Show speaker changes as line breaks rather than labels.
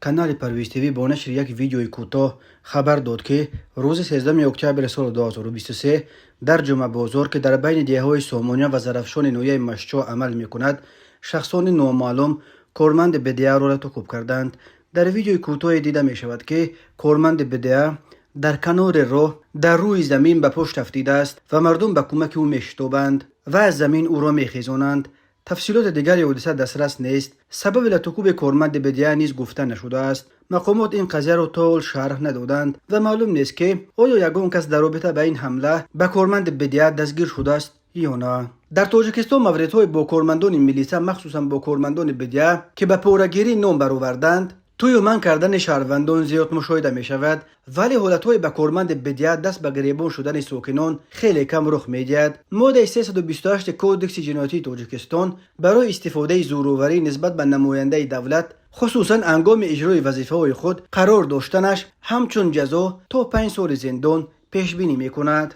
کانال پرویز تیوی با نشر یک ویدیوی کوتاه خبر داد که روز 13 اکتبر سال 2023 در جمعه بازار که در بین دیههای سامانیه و زرافشان نویه مشچو عمل می کند، شخصان نامعلوم کارمند بدیه را توقیف کردند. در ویدیوی کوتاه دیده می شود که کارمند بدیه در کنار راه در روی زمین به پشت افتیده است و مردم به کمک او میشتابند و از زمین او را میخیزانند. تفصیلات دیگری حادثه دسترس نیست. سبب لطکوب کارمند بدیه نیز گفته نشده است. مقامات این قضیه را طول شرح ندادند و معلوم نیست که آیا یگان کس در رابطه به این حمله به کارمند بدیه دستگیر شده است یا نه. در تاجیکستان موردهای با کارمندان میلیسا مخصوصا با کارمندان بدیه که به پوره‌گیری نام برآوردند تویمان کردن شهروندان زیاد مشاهده می شود، ولی حالتهای به کارمند بدیه دست به گریبان شدن ساکنان خیلی کم رخ می دهد. ماده 328 کودکس جنایتی تاجیکستان برای استفاده زوراوری نسبت به نماینده دولت خصوصا هنگام اجرای وظیفه های خود قرار داشتنش همچون جزا تا 5 سال زندان پیش بینی می کند.